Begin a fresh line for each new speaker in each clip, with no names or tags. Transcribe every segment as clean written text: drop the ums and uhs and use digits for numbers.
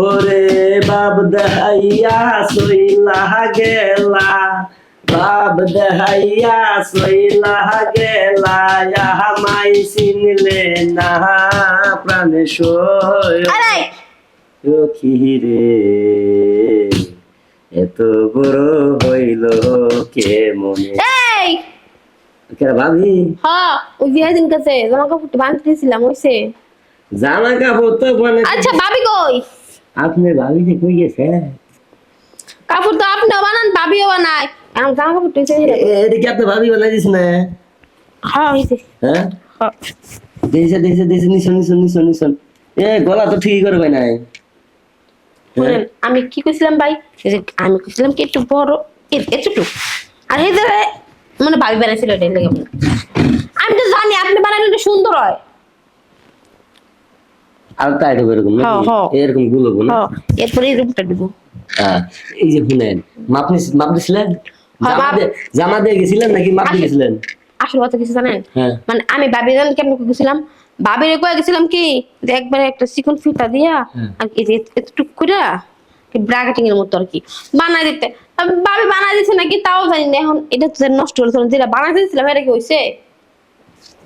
ওরে বাপ দেহাইয়া সইলা গেলা, বাপ দেহাইয়া সইলা গেলা, আমায় চিনলে না প্রাণে সই সখী রে, এত বড় হইল কে মনে।
এই
কেরা ভাবি?
হ্যাঁ ওই যে দিন কাছে জামা কাপড় বাঁধতেছিলাম ওইসে।
জামা কাপড় তো মানে
আচ্ছা ভাবি কই?
আপনি ভাবি যে কই গেছে?
কাপড় তো আপনিও বানান ভাবিও বানায়, এখন জামা কাপড় তো
এটা কি আপনি ভাবি বানাই দিস না?
হ্যাঁ হইছে।
হ্যাঁ
হ্যাঁ
দেশে দেশে দেশে নিশন নিশন নিশন নিশন গলা তো ঠিক করে ভাই নাই।
শুনেন আমি কি কইছিলাম ভাই, এই যে আমি কইছিলাম কি একটু বড় এতটুকু, আর এই যে মানে ভাবি বানাইছিল এটাই লাগে। আমি তো জানি আপনি বানাইলে এটা সুন্দর হয়।
আর তাই তো এরকম এরকম গুলো গুলো।
এরপরে এই রূপটা দিব।
এই যে শুনেন মাপ দিছিলেন? জামা দিয়ে গেছিলেন নাকি মাপ দিয়ে গেছিলেন?
আসল কথা কিছু জানেন, মানে আমি ভাবি জান কেমন গেছিলাম, ভাবিরে কয়ে গেছিলাম কি যে একবারে একটা চিকন ফিতা দিয়া আর এই যে এতটুক করে ব্রাকেটিং এর মতো আর কি বানাই দিতে। ভাবি বানাই দিছে নাকি তাও জানি না, এখন এটা তো নষ্ট হলো, যেটা বানাই দিয়েছিলাম এটা কি হইছে?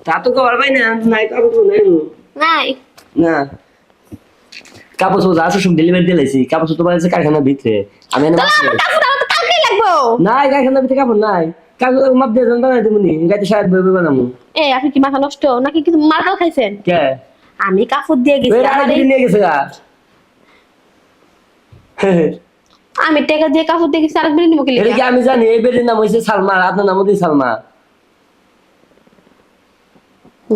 তা তো কবার ভাই না, নাই কাপড় নাই
নাই
না, কাপড় চোপড় আছে সব ডেলিভারি দিয়ে লাইছি, কাপড় চোপড় আছে কারখানার ভিতরে। আমি না
কালকেই লাগবো।
নাই কারখানার ভিতরে কাপড় নাই, কাপড় মাপ দিয়ে জানতা না তুমি রাতে সারাত বইবে বানামু।
এই আপনি কি মাথা নষ্ট নাকি কিছু মার্কাল খাইছেন?
কে?
আমি কাপড় দিয়ে গেছি,
নিয়ে গেছে গা।
আমি টাকা দিয়ে কাপড় দিয়ে গেছি, আরেক বেরি নিবো কি
এটা কি আমি জানি? এই বেরির নাম হইছে সালমা, আপনার নাম হচ্ছে সালমা।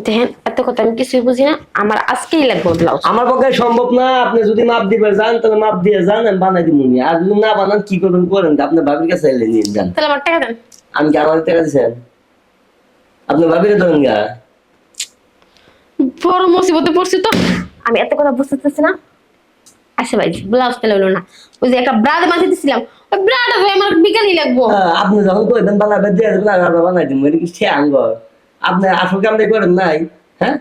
দেখেন এত কথা আমি কিছুই বুঝি না, আমার আজকেই লাগবে ব্লাউজ।
আমার পক্ষে সম্ভব না, আপনি যদি মাপ দিবে যান তাহলে মাপ দিয়ে যান, আমি বানাই দিব নি। আর যদি না বানান কি করবেন করেন, আপনার ভাবির কাছে এলে নিয়ে যান।
তাহলে আমার টাকা দেন।
আমি কি আমার টাকা দিচ্ছেন? আপনি ভাবিরে ধরেন গা।
বড় মুসিবতে পড়ছি তো, আমি এত কথা বুঝতেছি না। আচ্ছা ভাই ব্লাউজ পেলে হলো না, ওই যে একটা ব্রাড বানিয়ে দিছিলাম, ওই ব্রাড আমার বিকালই লাগবো।
আপনি যখন কইবেন বানাবে দিয়ে দেবেন, আর বানাই দিব। এটা কি ঠ্যাঙ্গ? আপনি আসল কামটা করেন নাই? হ্যাঁ,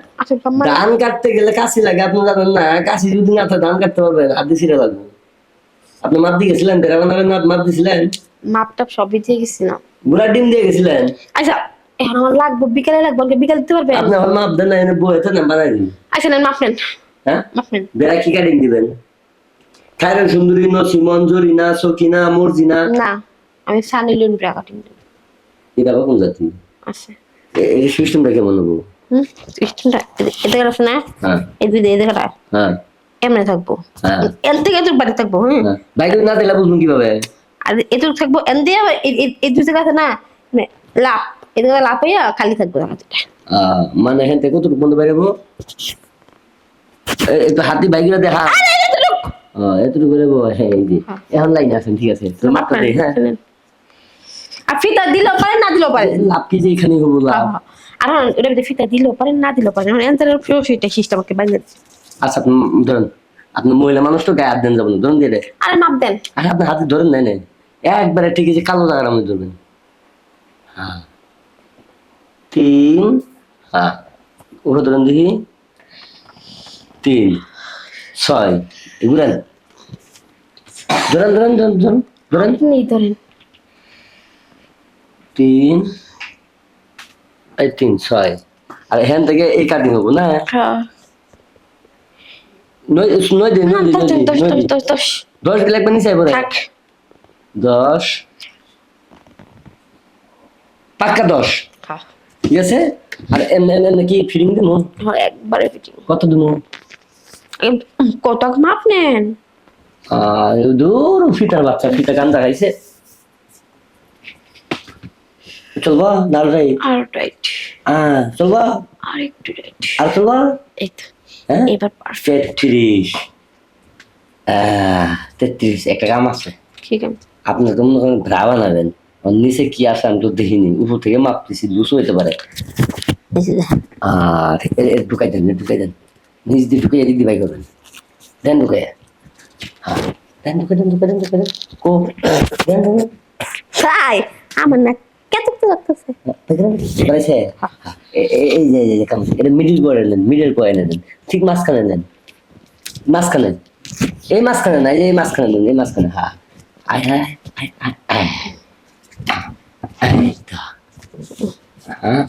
ধান কাটতে গেলে কাশি লাগে, আপনি জানেন না? কাশি যদি না থাকে ধান কাটতে পারবেন, আর দিয়ে ছিঁড়ে লাগবে। আপনি মাপ দিয়ে গেছিলেন? দেখা বানাবেন না, মাপ দিয়েছিলেন?
মাপটা সবই দিয়ে গেছি না,
গুড়ার ডিম দিয়ে গেছিলেন?
আচ্ছা এখন আমার লাগবে, বিকালে লাগবে, বিকালে দিতে পারবেন?
আপনি আমার মাপ দেন না, এনে বইতে না বানাই দিন।
আচ্ছা নেন মাপ নেন।
হ্যাঁ
মাপ নেন।
বেড়া কি কাটিং দিবেন? খায়রুল সুন্দরী, নসিমন, জরিনা, সকিনা, মর্জিনা?
না আমি সানিলুন ব্রা কাটিং দেব।
এটা কোন জাতি?
আচ্ছা
এই সিস্টেমটা কেমন হবো?
সিস্টেমটা এটা গেল না, এই দুই দিয়ে দেখা। হ্যাঁ এমনি থাকবো, এন থেকে এত বাড়ি থাকবো। হ্যাঁ
বাইক না দিলে বুঝুন কিভাবে?
আর এত থাকবো এন দিয়ে এই দুই জায়গা আছে না, মানে লাভ এদিকে লাভ হইয়া খালি থাকবো জায়গাটা।
মানে এখান থেকে কতটুকু বন্ধ বেরোবো? একটু হাতি বাইকগুলো দেখা। এতটুকু বেরোবো। হ্যাঁ এই যে এখন লাইন আছেন, ঠিক আছে তো মাপটা দেই। হ্যাঁ
আর ফিতা দিলেও পারে না দিলেও পারে,
লাভ কি যে এখানে হবো লাভ।
আর ওটা ভিতরে ফিতা দিলেও পারে না দিলেও পারে, এন্টারের প্রসিটা সিস্টেম আমাকে বাইরে।
আচ্ছা ধরেন আপনি মহিলা মানুষ তো গায়ে হাত দেন যাবেন, ধরুন দিয়ে।
আরে মাপ দেন।
আরে আপনি হাতে ধরেন নাই নাই একবারে ঠিক আছে, কালো জায়গার মধ্যে ধরবেন। হ্যাঁ 3 হ্যাঁ ওটা ধরেন দেখি 3 6 ঘুরেন, ধরেন ধরেন ধরেন ধরেন ধরেন
নেই ধরেন
3 এই 3 6 আর এখান থেকে এই কাটিং হবো না?
হ্যাঁ
9 দিন 10 লাগবে নিচে পরে 10 পাক্কা 10। ঠিক আছে। আর এমনি কি ফিটিং দেবো?
একবারে ফিটিং।
কত দেবো?
কত মাপ নেন?
দূর ফিটার বাচ্চা, ফিটা কান্দা খাইছে। চলবা নাল রাইট
আর রাইট
চলবা
আর একটু রাইট
আর চলবা।
এই তো
হ্যাঁ
এবার পারফেক্ট।
33 একটা কাম আছে।
ঠিক আছে
আপনি তো মনে করেন ভ্রা বানাবেন, নিচে কি আছে আমি তো দেখিনি, উপর থেকে মাপতেছি লুজ হইতে পারে। আর ঢুকাই দেন নিচ দিয়ে ঢুকে এদিক দিয়ে বাই করবেন, দেন ঢুকে। হ্যাঁ দেন ঢুকে দেন ঢুকে দেন ঢুকে দেন কো দেন ঢুকে
তাই আমার না কত তো লাগতেছে
পাইছে। এই যে কাম এটা মিডল পয়েন্ট নেন, মিডল পয়েন্ট নেন, ঠিক মাঝখানে নেন, মাঝখানে এই মাঝখানে না, এই মাঝখানে দেন, এই মাঝখানে। হ্যাঁ, আয় হ্যাঁ, আয় আয় আয়। এই তো। হ্যাঁ,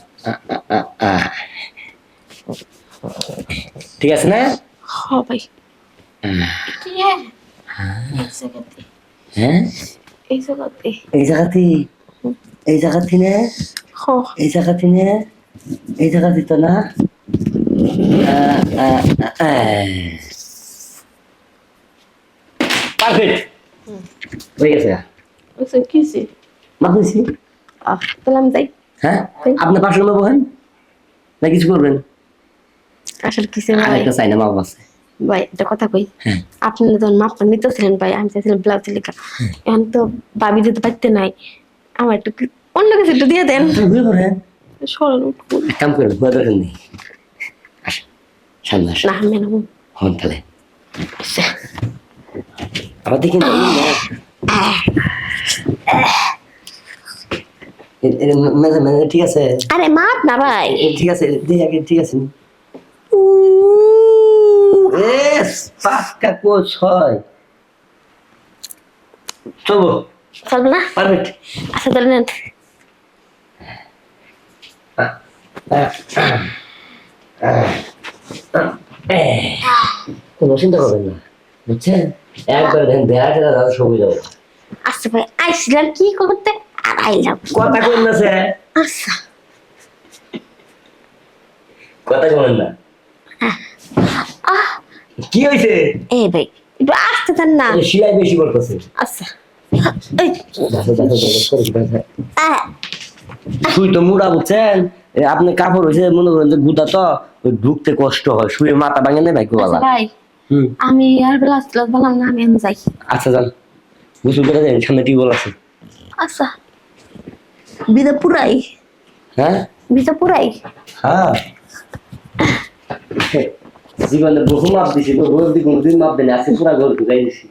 ঠিক আছে না?
হ ভাই কি
হ্যাঁ,
এই জায়গাতে
এই জায়গাতে, এই জায়গাতে না,
হ
এই জায়গাতে না, এই জায়গাতে তো না। পারফেক্ট হয়ে গেছে।
ওই কিসে
মাখুছি।
তাহলে আমি যাই।
হ্যাঁ, আপনি পাঁচশো নেবো হ্যাঁ, না কিছু করবেন?
আসলে কিসে
আর
ভাই
একটা চাই না মাপ আছে।
ভাই একটা কথা কই,
হ্যাঁ।
আপনি যখন মাপটা নিতেছিলেন ভাই আমি চাইছিলাম ব্লাউজ লেখা, এখন তো ভাবি যেতে পারতে নাই, আমার একটু অন্য কিছু একটু দিয়ে দেন।
ঘুরে পড়েন,
সরল উঠুন।
এক কাম করেন, ঘুরে দরকার নেই। আসেন, সামনে আসেন।
না মেনু
হন তাহলে আবার দেখি না, মেজে মেজে ঠিক আছে।
আরে মাপ না ভাই।
ঠিক আছে, দেখি আগে ঠিক আছে। এস পাক্কা কোচ হয়, চলবো
চলবে না?
পারফেক্ট।
আচ্ছা তাহলে নেন।
কোনো চিন্তা করবেন না, বুঝছেন? একবার দেখেন বেড়া টেরা দাদা সবই যাবো।
আচ্ছা ভাই আইছিলাম কি করতে আর আইলাম।
কথা কইন না স্যার,
আচ্ছা
কথা কইন না।
আহ
কি হয়েছে?
এই ভাই একটু আসতে চান না?
সিলাই বেশি করতেছে।
আচ্ছা এই
দেখো দেখো দেখো,
আহ,
শুই তো মুড়া বুঝছেন, আপনি কাপড় হয়েছে মনে করেন যে গুদা তো ওই ঢুকতে কষ্ট হয়, শুয়ে মাথা ভাঙে নেই ভাই
আচ্ছা
গোয়ালা।
ভাই আমি আর ব্লাউজ ট্লাউজ বললাম না, আমি যাই।
আচ্ছা যান, গোসল করে যাই, সামনে টিউবওয়েল আছে।
আচ্ছা বিদা পুরাই,
হ্যাঁ
বিদা পুরাই।
হ্যাঁ, জীবনে বহু মাপ দিছি, বহু কোনদিন মাপ দেন, আজকে পুরা ঘর ঢুকাই দিছি।